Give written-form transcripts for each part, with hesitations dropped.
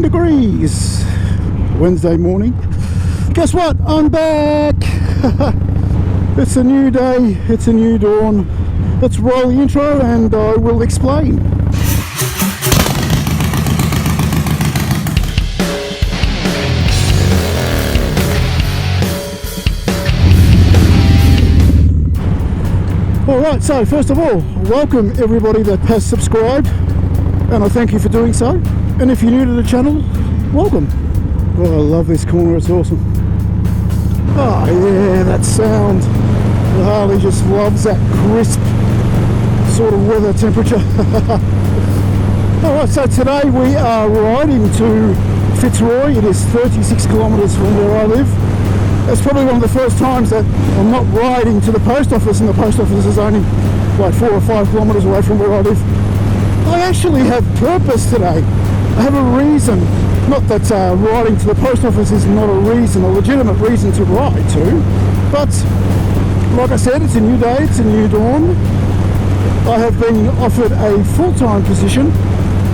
degrees. Wednesday morning. Guess what? I'm back. It's a new day. It's a new dawn. Let's roll the intro and I will explain. Alright, so first of all, welcome everybody that has subscribed, and I thank you for doing so. And if you're new to the channel, welcome. Oh, I love this corner, it's awesome. Oh yeah, that sound. The Harley just loves that crisp sort of weather temperature. Alright, so today we are riding to Fitzroy. It is 36 kilometres from where I live. It's probably one of the first times that I'm not riding to the post office, and the post office is only like 4 or 5 kilometres away from where I live. I actually have purpose today. I have a reason. Not that riding to the post office is not a reason, a legitimate reason to ride to, but like I said, it's a new day, it's a new dawn. I have been offered a full-time position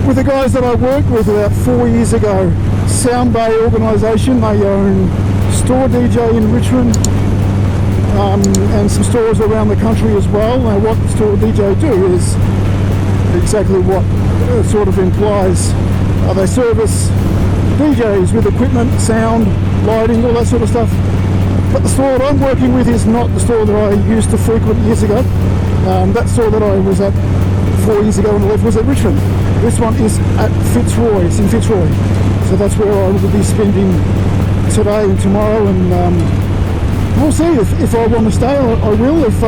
with the guys that I worked with about 4 years ago. Sound Bay organisation. They own store DJ in Richmond and some stores around the country as well. Now what the store DJ do is exactly what it sort of implies. They service DJs with equipment, sound, lighting, all that sort of stuff. But the store that I'm working with is not the store that I used to frequent years ago. That store that I was at 4 years ago on the left was at Richmond. This one is at Fitzroy. It's in Fitzroy. So that's where I will be spending today and tomorrow, and we'll see. If I want to stay, I will. If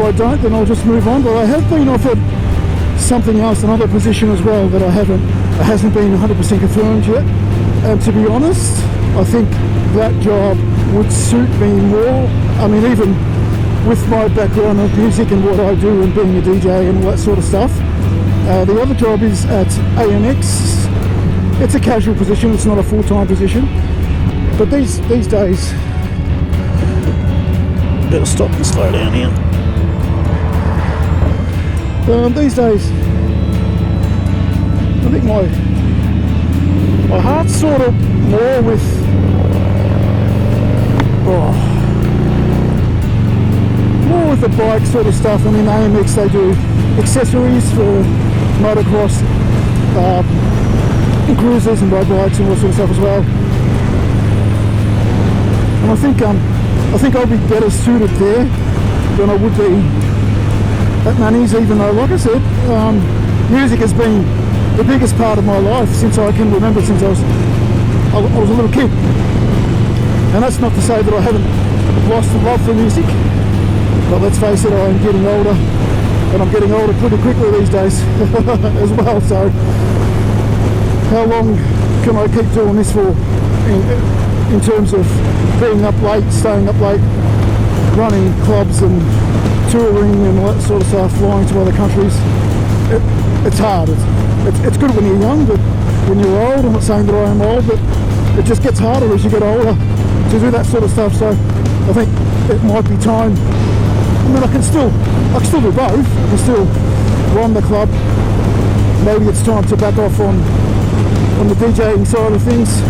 I don't, then I'll just move on. But I have been offered something else, another position as well, that it hasn't been 100% confirmed yet. And to be honest, I think that job would suit me more. I mean, even with my background of music and what I do and being a DJ and all that sort of stuff. The other job is at AMX. It's a casual position, it's not a full-time position. But these days, better stop and slow down here. These days, I think my heart's sort of more with the bike sort of stuff. I mean, AMX, they do accessories for motocross, cruisers and road bikes and all that sort of stuff as well. And I think I'll be better suited there than I would be at Manny's, even though, like I said, music has been the biggest part of my life since I can remember, since I was a little kid. And that's not to say that I haven't lost the love for music, but let's face it, I'm getting older, and I'm getting older pretty quickly these days as well. So how long can I keep doing this for in terms of being up late, staying up late, running clubs and touring and all that sort of stuff, flying to other countries? It's hard. It's good when you're young, but when you're old, I'm not saying that I am old, but it just gets harder as you get older to do that sort of stuff. So I think it might be time. I mean, I can still do both. I can still run the club. Maybe it's time to back off on the DJing side of things.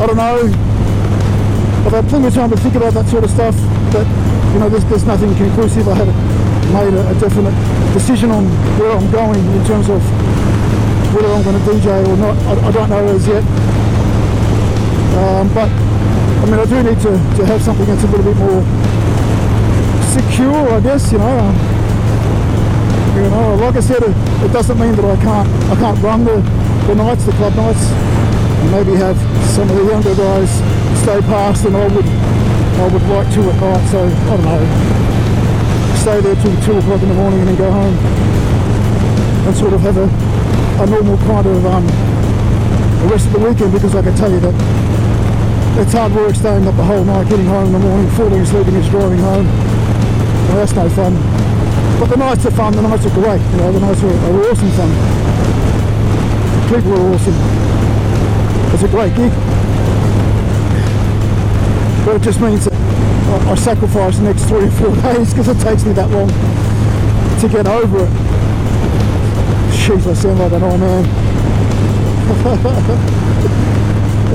I don't know. I've had plenty of time to think about that sort of stuff, but you know, there's nothing conclusive. I haven't made a definite decision on where I'm going in terms of whether I'm going to DJ or not. I don't know as yet. But I mean, I do need to have something that's a little bit more secure, I guess. You know, like I said, it doesn't mean that I can't run the nights, the club nights, and maybe have some of the younger guys stay past, and I would like to at night. So I don't know, stay there till 2 o'clock in the morning and then go home and sort of have a normal kind of the rest of the weekend, because I can tell you that it's hard work staying up the whole night, getting home in the morning, falling asleep and just driving home. Well, that's no fun. But the nights are fun, the nights are great, you know, the nights are awesome fun. People are awesome. It's a great gig. But it just means that I sacrifice the next 3 or 4 days because it takes me that long to get over it. Jeez, I sound like an old man.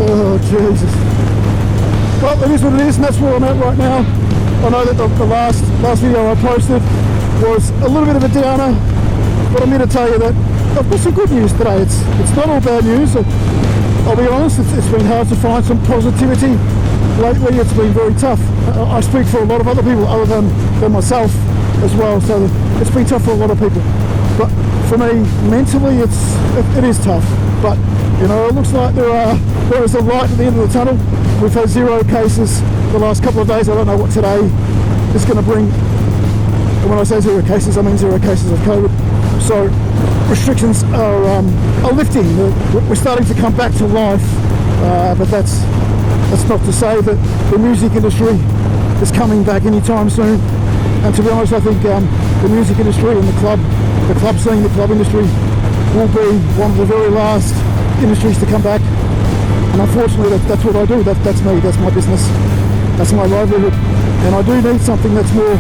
Oh, Jesus. Well, it is what it is, and that's where I'm at right now. I know that the last video I posted was a little bit of a downer, but I'm here to tell you that I've got some good news today. It's not all bad news. I'll be honest, it's been hard to find some positivity. Lately it's been very tough. I speak for a lot of other people other than myself as well, so it's been tough for a lot of people. But for me, mentally, it is tough. But you know, it looks like there is a light at the end of the tunnel. We've had 0 cases the last couple of days. I don't know what today is going to bring. And when I say 0 cases, I mean 0 cases of COVID. So restrictions are lifting. We're starting to come back to life, but that's not to say that the music industry is coming back anytime soon. And to be honest, I think the music industry and the club scene, the club industry, will be one of the very last industries to come back. And unfortunately, that's what I do. That's me. That's my business. That's my livelihood. And I do need something that's more,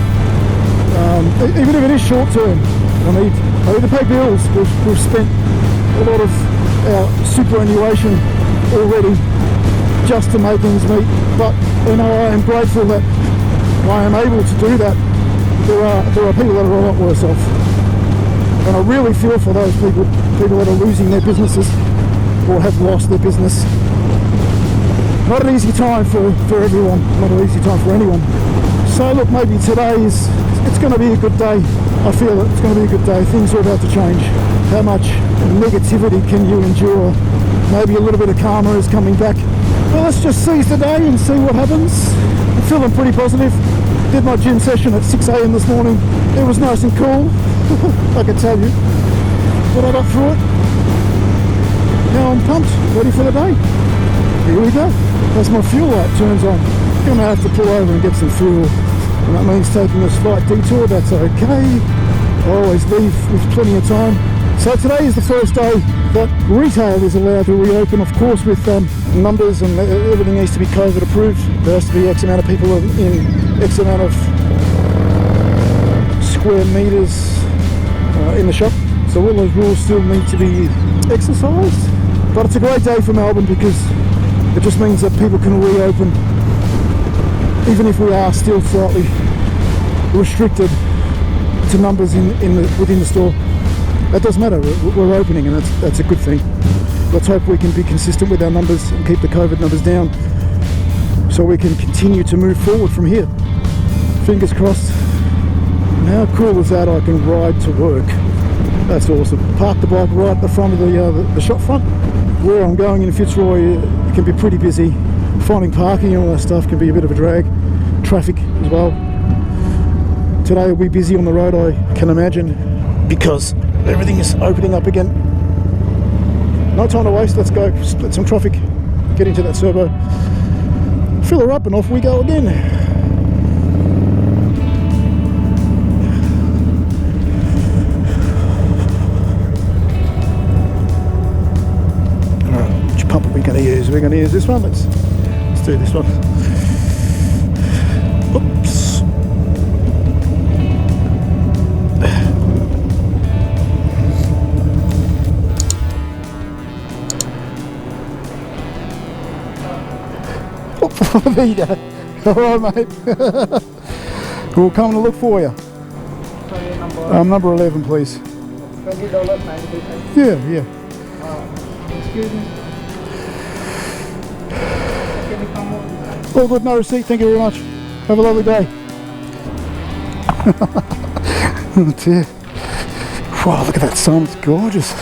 even if it is short term. I need to pay bills. We've spent a lot of our superannuation already just to make ends meet. But you know, I am grateful that I am able to do that. There are people that are a lot worse off, and I really feel for those people that are losing their businesses or have lost their business. Not an easy time for everyone. Not an easy time for anyone. So look, maybe today it's going to be a good day. I feel that it's going to be a good day. Things are about to change. How much negativity can you endure? Maybe a little bit of karma is coming back. Well, let's just seize the day and see what happens. I'm feeling pretty positive. Did my gym session at 6 a.m. this morning. It was nice and cool, I can tell you. But I got through it. Now I'm pumped, ready for the day. Here we go. As my fuel light turns on, I'm going to have to pull over and get some fuel. And that means taking a slight detour. That's okay. I always leave with plenty of time. So today is the first day that retail is allowed to reopen, of course, with numbers, and everything needs to be COVID approved. There has to be X amount of people in X amount of square meters in the shop. So all those rules still need to be exercised. But it's a great day for Melbourne because it just means that people can reopen, even if we are still slightly restricted to numbers within the store. That doesn't matter, we're opening, and that's a good thing. Let's hope we can be consistent with our numbers and keep the COVID numbers down so we can continue to move forward from here. Fingers crossed. And how cool is that? I can ride to work. That's awesome. Park the bike right at the front of the shop front. Where I'm going in Fitzroy, it can be pretty busy. Finding parking and all that stuff can be a bit of a drag. Traffic as well. Today will be busy on the road, I can imagine, because everything is opening up again. No time to waste. Let's go split some traffic, get into that servo, fill her up, and off we go again. Alright, which pump are we going to use? We're going to use this one. Let's do this one. Oops. There you go. Alright, mate. We'll come to look for you. Number 11, please. $20.90. Yeah. Excuse me. Can you come on? All good, no receipt. Thank you very much. Have a lovely day. Oh dear. Wow, look at that sun. It's gorgeous.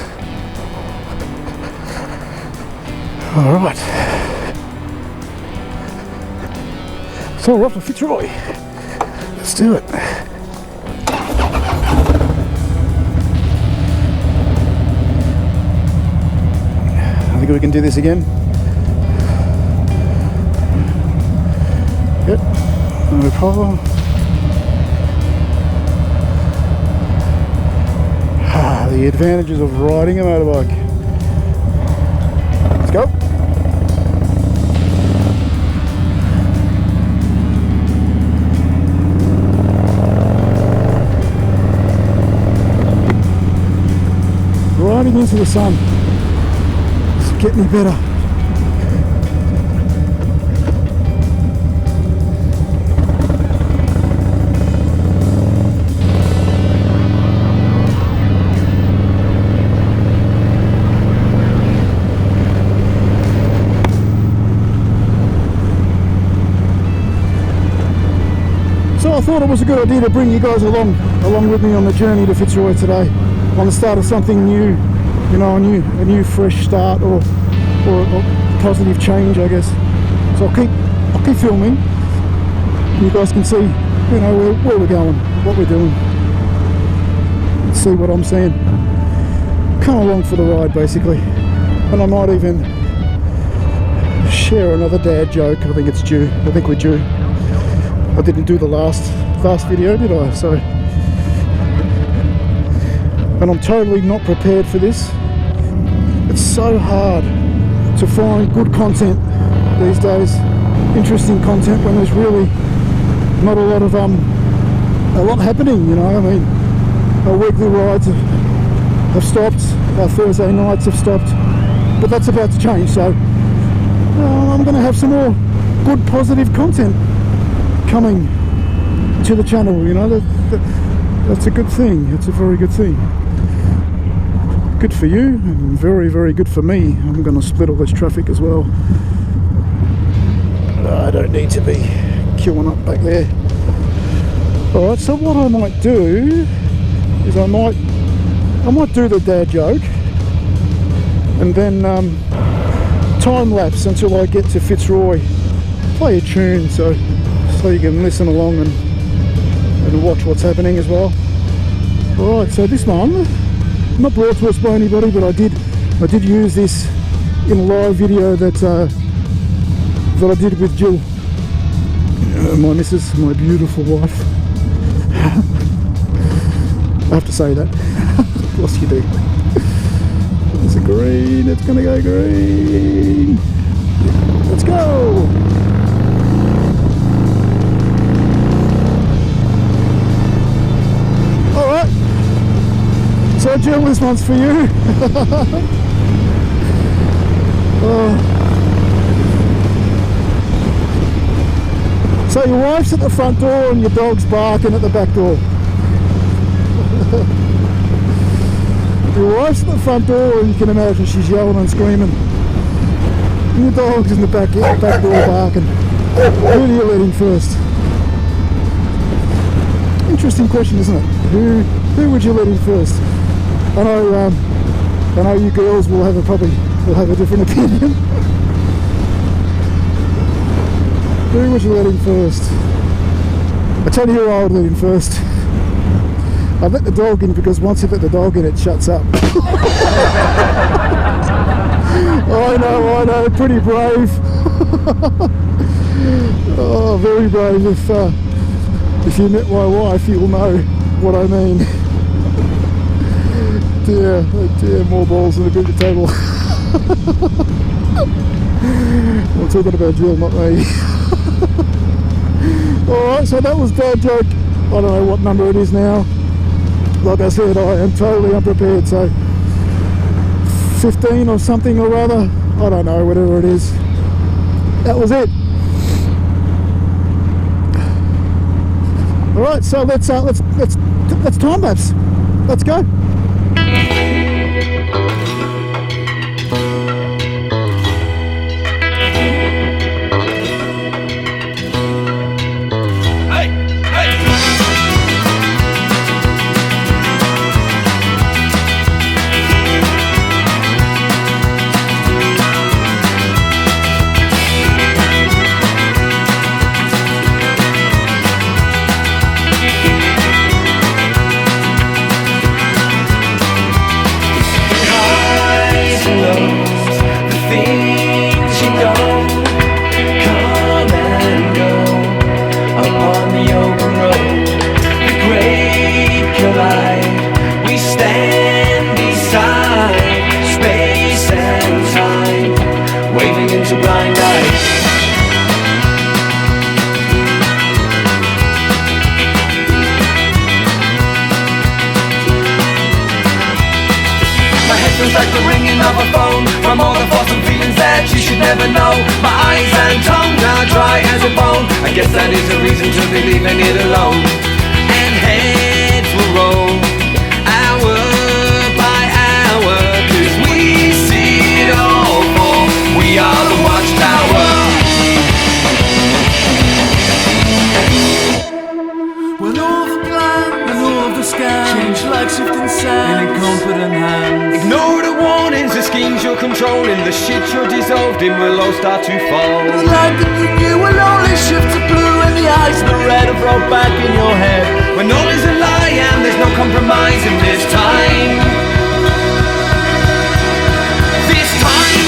Alright. So we're off to Fitzroy. Let's do it. I think we can do this again. Yep, no problem. The advantages of riding a motorbike. Let's go. Riding into the sun. get any better. So I thought it was a good idea to bring you guys along with me on the journey to Fitzroy today, on the start of something new, you know, a new fresh start or a positive change, I guess. So I'll keep filming. You guys can see, you know, where we're going, what we're doing, and see what I'm seeing. Come along for the ride, basically. And I might even share another dad joke. I think it's due. I think we're due. I didn't do the last video, did I? So, and I'm totally not prepared for this. It's so hard to find good content these days, interesting content, when there's really not a lot happening, you know. I mean, our weekly rides have stopped, our Thursday nights have stopped, but that's about to change. So I'm going to have some more good, positive content coming to the channel, you know. That's a good thing. It's a very good thing. Good for you, and very, very good for me. I'm going to split all this traffic as well. I don't need to be queuing up back there. Alright, so what I might do is I might do the dad joke and then time lapse until I get to Fitzroy. Play a tune so you can listen along and watch what's happening as well. Alright, so this one, not brought to us by anybody, but I did use this in a live video that I did with Jill, my missus, my beautiful wife. I have to say that. Of course you do. It's a green, it's gonna go green. Let's go! Alright. So Jill, this one's for you. So your wife's at the front door and your dog's barking at the back door. Your wife's at the front door and you can imagine she's yelling and screaming. And your dog's in the back door barking. Who do you let in first? Interesting question, isn't it? Who would you let in first? I know you girls will have a different opinion. Who would you let in first? I tell you who I would let in first. I'd let the dog in because once you let the dog in, it shuts up. I know, pretty brave. Oh, very brave. If you met my wife, you'll know what I mean. Dear, more balls than a bigger table. We're talking about Jill, not me. Alright, so that was dad joke. I don't know what number it is now. Like I said, I am totally unprepared, so 15 or something or other. I don't know, whatever it is. That was it. Alright, so let's time lapse. Let's go. feels like the ringing of a phone. From all the thoughts and feelings that you should never know. My eyes and tongue are dry as a bone. I guess that is a reason to be leaving it alone. And heads will roll, hour by hour, 'cause we see it all fall. We are the watchtower. When all the plan and all the scams change like shifting sand in incompetent hands. Ignore the warnings, the schemes you're controlling. The shit you're dissolved in will all start to fall. The light that you knew will only shift to blue, and the eyes that red have rolled back in your head. When all is a lie and there's no compromise in this time. This time.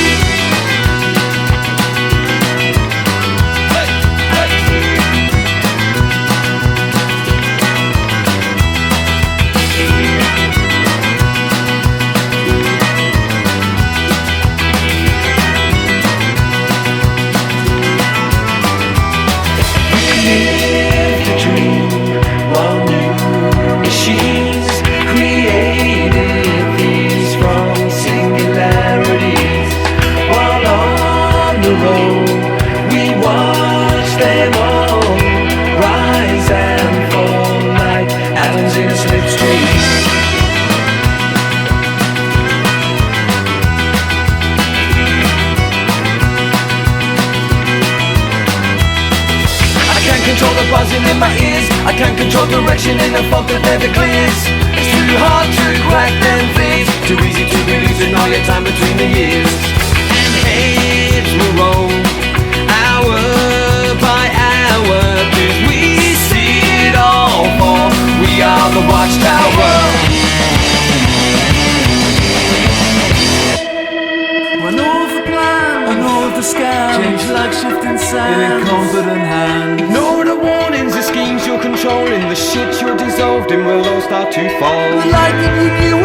Buzzing in my ears, I can't control direction in a fog that never clears. It's too hard to crack them fears, too easy to be losing all your time between the years. And heads will roll, hour by hour, 'cause we see it all fall. We are the watchtower. When all the plan and all the scams change like shifting sand in incompetent hands. Ignore the warnings, the schemes you're controlling. The shit you're dissolved in will all start to fall. The light that you knew